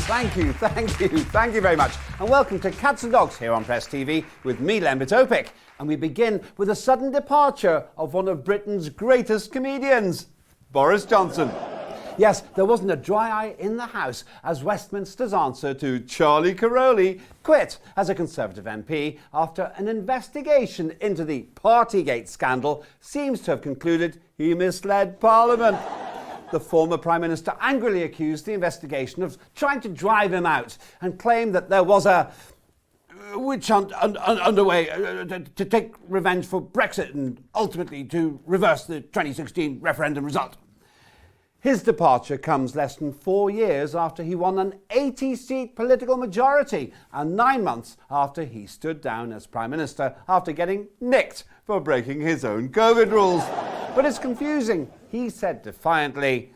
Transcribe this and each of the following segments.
Thank you very much. And welcome to Cats and Dogs here on Press TV with me, Lembit Opik. And we begin with a sudden departure of one of Britain's greatest comedians, Boris Johnson. Yes, there wasn't a dry eye in the House as Westminster's answer to Charlie Caroli quit as a Conservative MP after an investigation into the Partygate scandal seems to have concluded he misled Parliament. The former Prime Minister angrily accused the investigation of trying to drive him out and claimed that there was a witch hunt underway to take revenge for Brexit and ultimately to reverse the 2016 referendum result. His departure comes less than 4 years after he won an 80-seat political majority and 9 months after he stood down as Prime Minister after getting nicked for breaking his own COVID rules. But it's confusing. He said defiantly,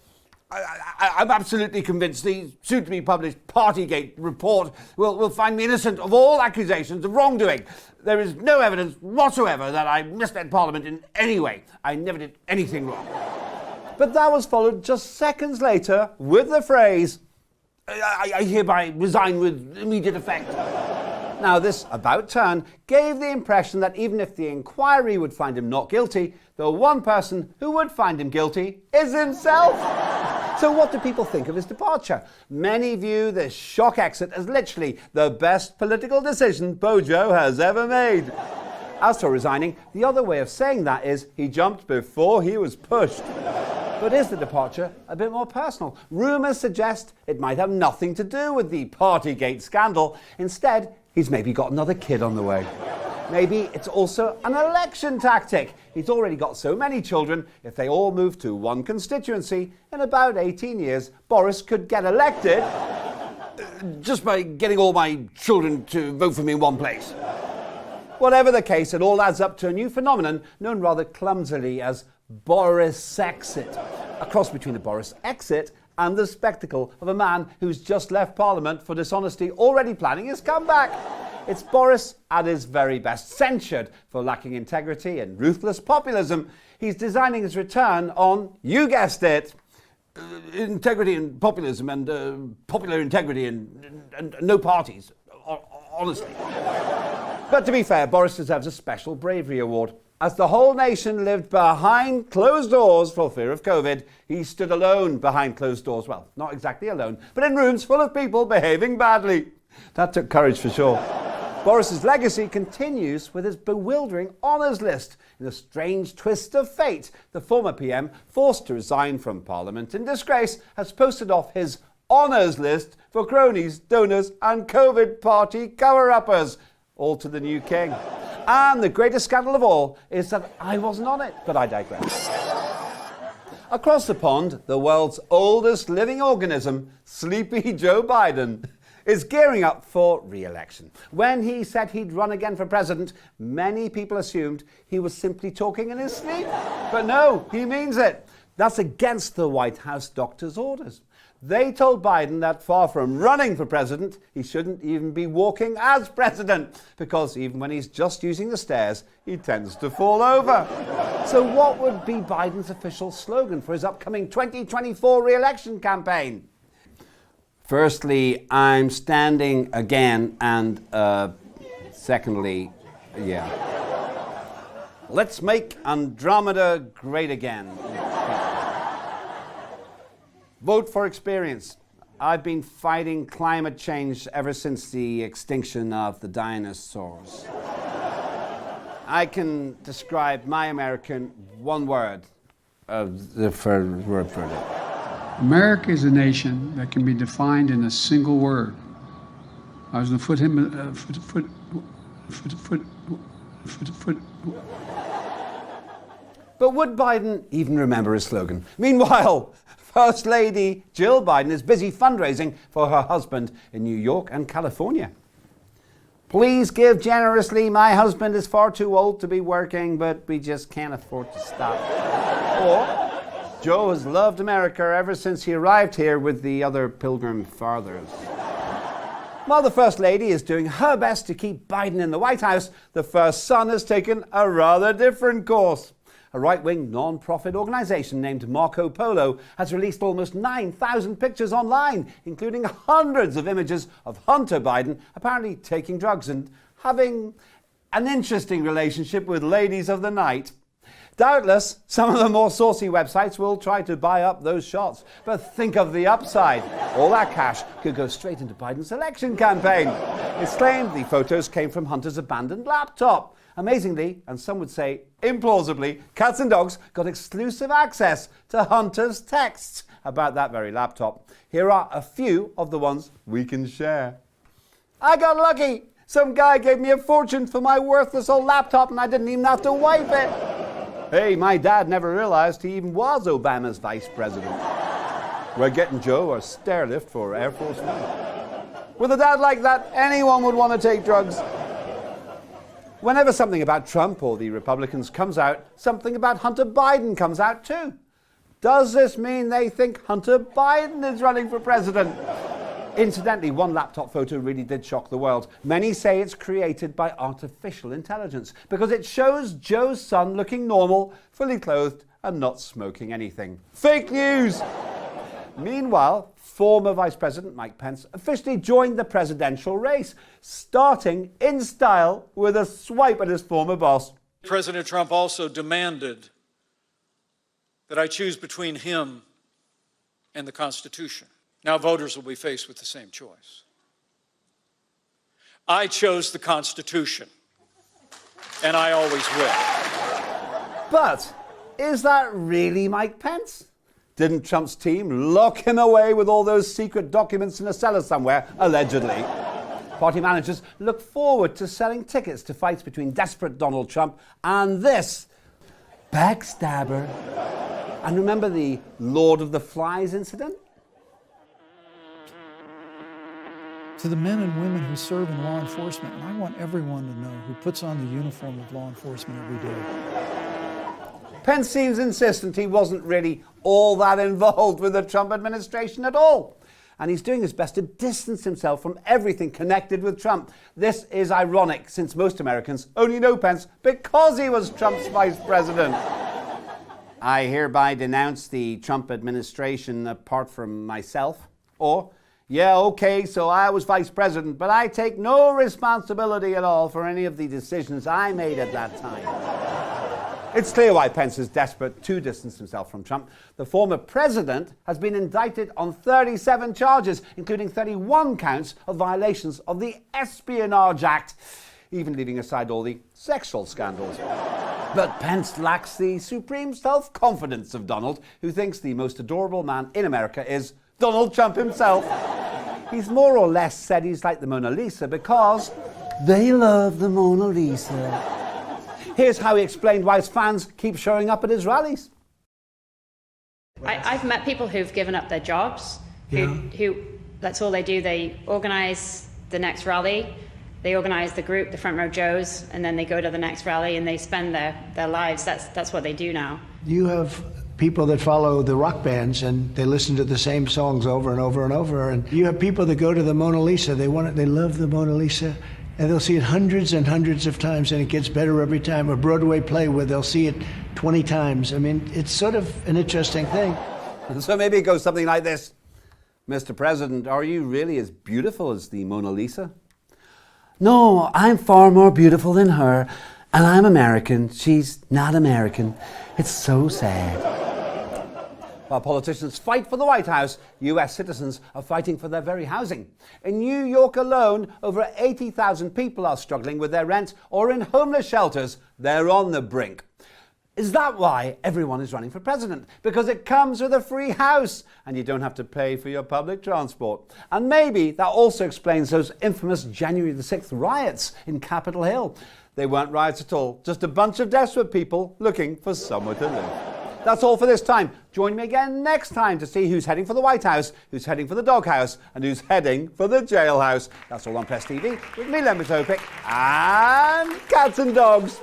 I'm absolutely convinced the soon-to-be published Partygate report will find me innocent of all accusations of wrongdoing. There is no evidence whatsoever that I misled Parliament in any way. I never did anything wrong. But that was followed just seconds later with the phrase, I hereby resign with immediate effect. Now, this about-turn gave the impression that even if the inquiry would find him not guilty, the one person who would find him guilty is himself. So what do people think of his departure? Many view this shock exit as literally the best political decision Bojo has ever made. As for resigning, the other way of saying that is he jumped before he was pushed. But is the departure a bit more personal? Rumours suggest it might have nothing to do with the Partygate scandal. Instead, he's maybe got another kid on the way. Maybe it's also an election tactic. He's already got so many children, if they all move to one constituency, in about 18 years, Boris could get elected just by getting all my children to vote for me in one place. Whatever the case, it all adds up to a new phenomenon known rather clumsily as Boris-sexit, a cross between a Boris exit and the spectacle of a man who's just left Parliament for dishonesty already planning his comeback. It's Boris at his very best, censured for lacking integrity and ruthless populism. He's designing his return on, you guessed it, integrity and populism and popular integrity and no parties, honestly. But to be fair, Boris deserves a special bravery award. As the whole nation lived behind closed doors for fear of COVID, he stood alone behind closed doors. Well, not exactly alone, but in rooms full of people behaving badly. That took courage for sure. Boris's legacy continues with his bewildering honours list. In a strange twist of fate, the former PM, forced to resign from Parliament in disgrace, has posted off his honours list for cronies, donors and COVID party cover-uppers, all to the new king. And the greatest scandal of all is that I wasn't on it, but I digress. Across the pond, the world's oldest living organism, Sleepy Joe Biden, is gearing up for re-election. When he said he'd run again for president, many people assumed he was simply talking in his sleep. But no, he means it. That's against the White House doctor's orders. They told Biden that far from running for president, he shouldn't even be walking as president, because even when he's just using the stairs, he tends to fall over. So what would be Biden's official slogan for his upcoming 2024 re-election campaign? Firstly, I'm standing again, and secondly, let's make Andromeda great again. Vote for experience. I've been fighting climate change ever since the extinction of the dinosaurs. I can describe my American one word. America is a nation that can be defined in a single word. I was going to But would Biden even remember his slogan? Meanwhile, First Lady Jill Biden is busy fundraising for her husband in New York and California. Please give generously. My husband is far too old to be working, but we just can't afford to stop. Or, Joe has loved America ever since he arrived here with the other Pilgrim Fathers. While the First Lady is doing her best to keep Biden in the White House, the First Son has taken a rather different course. A right-wing non-profit organisation named Marco Polo has released almost 9,000 pictures online, including hundreds of images of Hunter Biden apparently taking drugs and having an interesting relationship with ladies of the night. Doubtless, some of the more saucy websites will try to buy up those shots. But think of the upside. All that cash could go straight into Biden's election campaign. It's claimed the photos came from Hunter's abandoned laptop. Amazingly, and some would say implausibly, Cats and Dogs got exclusive access to Hunter's texts about that very laptop. Here are a few of the ones we can share. I got lucky. Some guy gave me a fortune for my worthless old laptop and I didn't even have to wipe it. Hey, my dad never realized he even was Obama's vice president. We're getting Joe a stair lift for Air Force One. With a dad like that, anyone would want to take drugs. Whenever something about Trump or the Republicans comes out, something about Hunter Biden comes out too. Does this mean they think Hunter Biden is running for president? Incidentally, one laptop photo really did shock the world. Many say it's created by artificial intelligence because it shows Joe's son looking normal, fully clothed, and not smoking anything. Fake news! Meanwhile, former Vice President Mike Pence officially joined the presidential race, starting in style with a swipe at his former boss. President Trump also demanded that I choose between him and the Constitution. Now voters will be faced with the same choice. I chose the Constitution, and I always will. But is that really Mike Pence? Didn't Trump's team lock him away with all those secret documents in a cellar somewhere, allegedly? Party managers look forward to selling tickets to fights between desperate Donald Trump and this backstabber. And remember the Lord of the Flies incident? To the men and women who serve in law enforcement, and I want everyone to know who puts on the uniform of law enforcement every day. Pence seems insistent he wasn't really all that involved with the Trump administration at all. And he's doing his best to distance himself from everything connected with Trump. This is ironic, since most Americans only know Pence because he was Trump's vice president. I hereby denounce the Trump administration apart from myself. Or, yeah, okay, so I was vice president, but I take no responsibility at all for any of the decisions I made at that time. It's clear why Pence is desperate to distance himself from Trump. The former president has been indicted on 37 charges, including 31 counts of violations of the Espionage Act, even leaving aside all the sexual scandals. But Pence lacks the supreme self-confidence of Donald, who thinks the most adorable man in America is Donald Trump himself. He's more or less said he's like the Mona Lisa because they love the Mona Lisa. Here's how he explained why his fans keep showing up at his rallies. I've met people who've given up their jobs, who that's all they do. They organise the next rally, they organise the group, the Front Row Joes, and then they go to the next rally and they spend their lives. That's what they do now. You have people that follow the rock bands and they listen to the same songs over and over and over. And you have people that go to the Mona Lisa. They love the Mona Lisa. And they'll see it hundreds and hundreds of times, and it gets better every time. A Broadway play where they'll see it 20 times. I mean, it's sort of an interesting thing. So maybe it goes something like this. Mr. President, are you really as beautiful as the Mona Lisa? No, I'm far more beautiful than her, and I'm American. She's not American. It's so sad. While politicians fight for the White House, US citizens are fighting for their very housing. In New York alone, over 80,000 people are struggling with their rent or in homeless shelters. They're on the brink. Is that why everyone is running for president? Because it comes with a free house and you don't have to pay for your public transport. And maybe that also explains those infamous January the 6th riots in Capitol Hill. They weren't riots at all, just a bunch of desperate people looking for somewhere to live. That's all for this time. Join me again next time to see who's heading for the White House, who's heading for the doghouse, and who's heading for the jailhouse. That's all on Press TV with me, Len Topic, and Cats and Dogs.